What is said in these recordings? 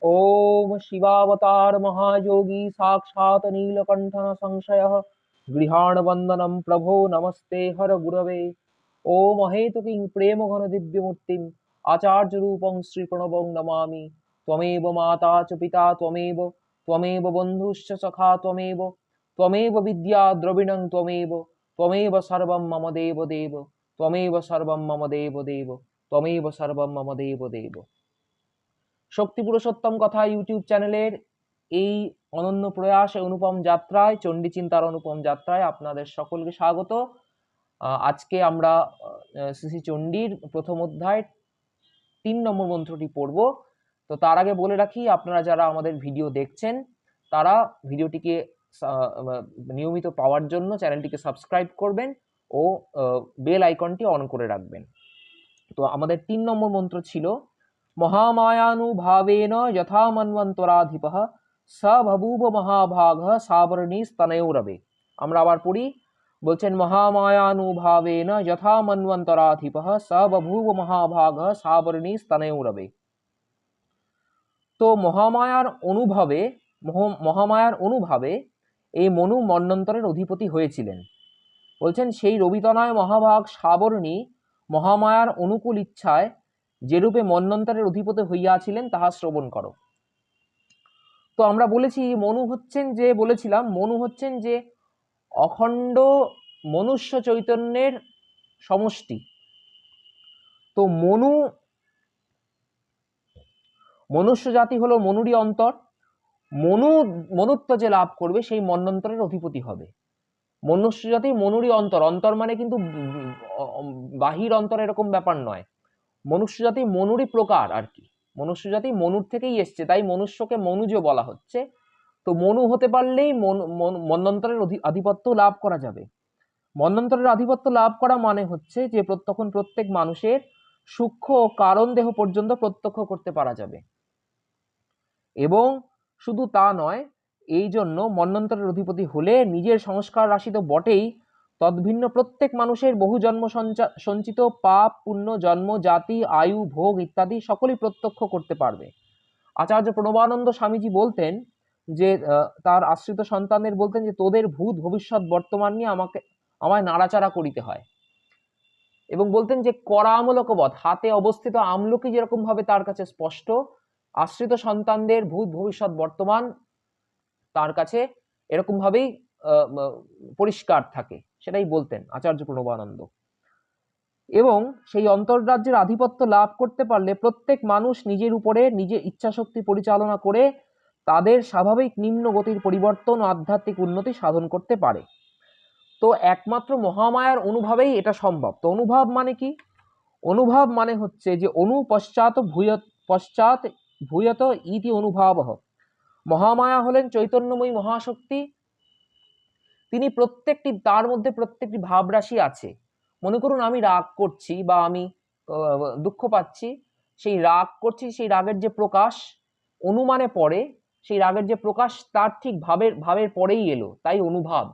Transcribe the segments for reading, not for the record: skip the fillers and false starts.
ओम शिवावतार महायोगी साक्षात् नीलकंठन संशयः गृहाण वंदनम प्रभो नमस्ते हर गुरवे। ओम हेतुकिं प्रेम घन दिव्य मूर्तिम आचार्य रूपं श्री प्रणवं नमामि। त्वमेव माता च पिता त्वमेव त्वमेव बन्धुश्च सखा त्वमेव त्वमेव विद्या द्रविणं त्वमेव त्वमेव सर्वं मम देव देव त्वमेव सर्वं मम देव देव त्वमेव सर्वं मम देव देव। শক্তি পুরুষোত্তম কথা ইউটিউব চ্যানেলের এই অনন্য প্রয়াস অনুপম যাত্রায় চণ্ডী চিন্তার অনুপম যাত্রায় আপনাদের সকলকে স্বাগত। আজকে আমরা শ্রী শ্রী চণ্ডীর প্রথম অধ্যায় ৩ নম্বর মন্ত্রটি পড়ব। তো তার আগে বলে রাখি, আপনারা যারা আমাদের ভিডিও দেখছেন তারা ভিডিওটিকে নিয়মিত পাওয়ার জন্য চ্যানেলটিকে সাবস্ক্রাইব করবেন ও বেল আইকনটি অন করে রাখবেন। তো আমাদের ৩ নম্বর মন্ত্র ছিল महामायानुभावेन यथा मन्वन्तराधिपः स बभूव महाभागः सावर्णिस्तनयोरवे। আমরা আবার পড়ি, বলছেন মহামায়ানুভাবেন যথা মন্বন্তরাধিপः স বভূব মহাভাগः সাবর্ণিস্তনয়োরবে। তো মহামায়ার অনুভাবে এই মনু মন্বন্তরের অধিপতি হয়েছিলেন। বলছেন সেই রবিতনয় মহাভাগ সাবর্ণী মহামায়ার অনুকূল ইচ্ছায় যেরূপে মন্বন্তরের অধিপতি হইয়াছিলেন তাহা শ্রবণ করো। তো আমরা বলেছি মনু হচ্ছেন যে অখণ্ড মনুষ্য চৈতন্যের সমষ্টি। তো মনুষ্য জাতি হলো মনুরই অন্তর। মনুত্ব যে লাভ করবে সেই মন্বন্তরের অধিপতি হবে। মনুষ্য জাতি মনুরই অন্তর, অন্তর মানে কিন্তু বাহির অন্তর এরকম ব্যাপার নয়। মনুষ্য জাতি মনুরই প্রকার আর কি, মনুষ্য জাতি মনুর থেকেই এসছে, তাই মনুষ্যকে মনুজ বলা হচ্ছে। তো মনু হতে পারলেই মন্বন্তরের আধিপত্য লাভ করা যাবে। মন্বন্তরের আধিপত্য লাভ করা মানে হচ্ছে যে তখন প্রত্যেক মানুষের সূক্ষ্ম ও কারণ দেহ পর্যন্ত প্রত্যক্ষ করতে পারা যাবে। এবং শুধু তা নয়, এই জন্য মন্বন্তরের অধিপতি হলে নিজের সংস্কার রাশি তো বটেই, তদ্ভিন্ন প্রত্যেক মানুষের বহু জন্ম সঞ্চিত পাপ পুণ্য জন্ম জাতি আয়ু ভোগ ইত্যাদি সকলেই প্রত্যক্ষ করতে পারবে। আচার্য প্রণবানন্দ স্বামীজি বলতেন যে তার আশ্রিত সন্তানদের বলতেন যে তোদের ভূত ভবিষ্যৎ বর্তমান নিয়ে আমায় নাড়াচাড়া করিতে হয়। এবং বলতেন যে করা আমলকবৎ, হাতে অবস্থিত আমলকি যেরকম ভাবে তার কাছে স্পষ্ট, আশ্রিত সন্তানদের ভূত ভবিষ্যৎ বর্তমান তার কাছে এরকম ভাবেই পরিষ্কার থাকে, সেটাই বলতেন আচার্য প্রণবানন্দ। এবং সেই অন্তর্রাজ্যের আধিপত্য লাভ করতে পারলে প্রত্যেক মানুষ নিজের উপরে নিজের ইচ্ছাশক্তি পরিচালনা করে তাদের স্বাভাবিক নিম্ন গতির পরিবর্তন ও আধ্যাত্মিক উন্নতি সাধন করতে পারে। তো একমাত্র মহামায়ার অনুভাবেই এটা সম্ভব। তো অনুভাব মানে কি? অনুভাব মানে হচ্ছে যে পশ্চাৎ ভূয়ত ইতি অনুভাবঃ। মহামায়া হলেন চৈতন্যময়ী মহাশক্তি। তিনি তার মধ্যে প্রত্যেকটি ভাবরাশি আছে। মনে করুন আমি রাগ করছি বা আমি দুঃখ পাচ্ছি, সেই রাগ করছি, সেই রাগের যে প্রকাশ অনুমানে পড়ে, সেই রাগের যে প্রকাশ তার ঠিক ভাবের পরেই এলো, তাই অনুভাব।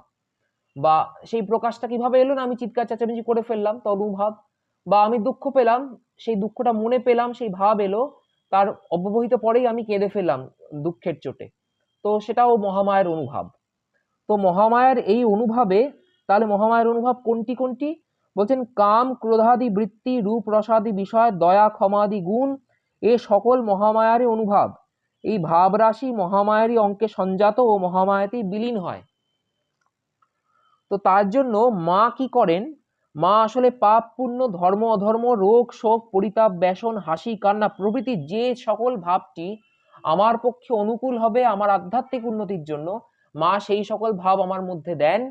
বা সেই প্রকাশটা কিভাবে এলো না, আমি চিৎকার চেঁচামেচি করে ফেললাম তো অনুভাব। বা আমি দুঃখ পেলাম, সেই দুঃখটা মনে পেলাম, সেই ভাব এলো, তার অব্যবহিত পরেই আমি কেঁদে ফেললাম দুঃখের চোটে, তো সেটাও মহামায়ার অনুভাব। তো মহামায়ার এই অনুভাবে, তাহলে মহামায়ার অনুভাব কোনটি কোনটি? বলছেন কাম ক্রোধাদি বৃত্তি রূপ রসাদি বিষয় দয়া ক্ষমাদি গুণ এ সকল মহামায়ারই অনুভাব। এই ভাব রাশি মহামায়ারই অঙ্কে সঞ্জাত ও মহামায়াতেই বিলীন হয়। তো তার জন্য মা কি করেন? মা আসলে পাপ পুণ্য ধর্ম অধর্ম রোগ শোক পরিতাপ ব্যসন হাসি কান্না প্রভৃতি যে সকল ভাবটি আমার পক্ষে অনুকূল হবে আমার আধ্যাত্মিক উন্নতির জন্য, মা সেই সকল ভাব আমার মধ্যে দেন।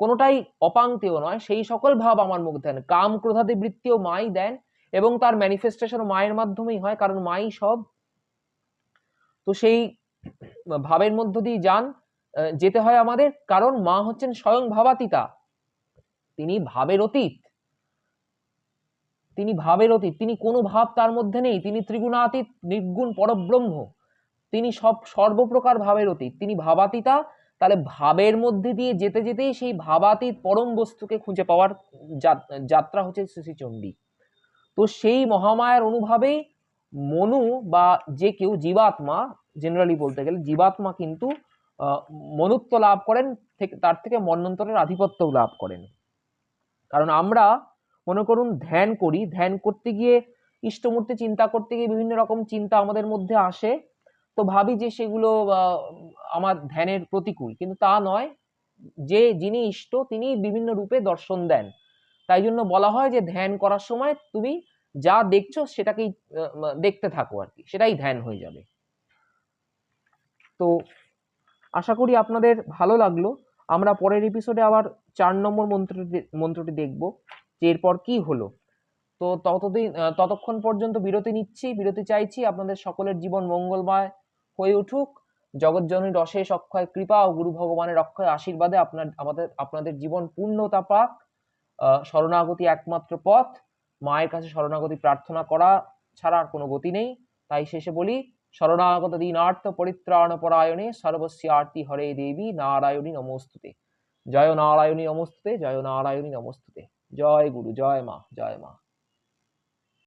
কোনোটাই অপাঙ্ক্তেয় নয়, সেই সকল ভাব আমার মধ্যে দেন। কাম ক্রোধাদি বৃত্তিও মাই দেন এবং তার ম্যানিফেস্টেশন মায়ের মাধ্যমেই হয়, কারণ মাই সব। তো সেই ভাবের মধ্য দিয়ে যেতে হয় আমাদের, কারণ মা হচ্ছেন স্বয়ং ভাবাতীতা। তিনি ভাবের অতীত, তিনি কোনো ভাব তার মধ্যে নেই। তিনি ত্রিগুণাতীত নির্গুণ পরব্রহ্ম, তিনি সর্বপ্রকার ভাবের অতীত, তিনি ভাবাতীতা। তাহলে ভাবের মধ্যে দিয়ে যেতে যেতেই সেই ভাবাতীত পরম বস্তুকে খুঁজে পাওয়ার যাত্রা হচ্ছে শ্রী শ্রী চণ্ডী। তো সেই মহামায়ার অনুভাবেই মনু বা যে কেউ জীবাত্মা, জেনারেলি বলতে গেলে জীবাত্মা কিন্তু মনুত্ব লাভ করেন, তার থেকে মন্বন্তরের আধিপত্য লাভ করেন। কারণ আমরা মনে করুন ধ্যান করি, ধ্যান করতে গিয়ে ইষ্টমূর্তি চিন্তা করতে গিয়ে বিভিন্ন রকম চিন্তা আমাদের মধ্যে আসে, তো ভাবি যে সেগুলো আমার ধ্যানের প্রতিকূল, কিন্তু তা নয়। যিনি ইষ্ট তিনি বিভিন্ন রূপে দর্শন দেন। তাই জন্য বলা হয় যে ধ্যান করার সময় তুমি যা দেখছো সেটাকেই দেখতে থাকো আর কি, সেটাই ধ্যান হয়ে যাবে। তো আশা করি আপনাদের ভালো লাগলো। আমরা পরের এপিসোডে আবার 4 নম্বর মন্ত্রটি দেখব যে এরপর কি হলো। তো ততক্ষণ পর্যন্ত বিরতি চাইছি। আপনাদের সকলের জীবন মঙ্গলময় হয়ে উঠুক। জগৎজননীর অশেষ অক্ষয় কৃপা ও গুরু ভগবানের অক্ষয় আশীর্বাদে আপনাদের জীবন পূর্ণতা পাক। শরণাগতি একমাত্র পথ, মায়ের কাছে শরণাগতি প্রার্থনা করা ছাড়া আর কোনো গতি নেই। তাই শেষে বলি, শরণাগত দীনার্থ পরিত্রাণ পরায়ণে সর্বস্যার্তি হরে দেবী নারায়ণী নমস্তুতে। জয় নারায়ণী নমস্তুতে, জয় নারায়ণী নমস্তুতে। জয় গুরু, জয় মা, জয় মা।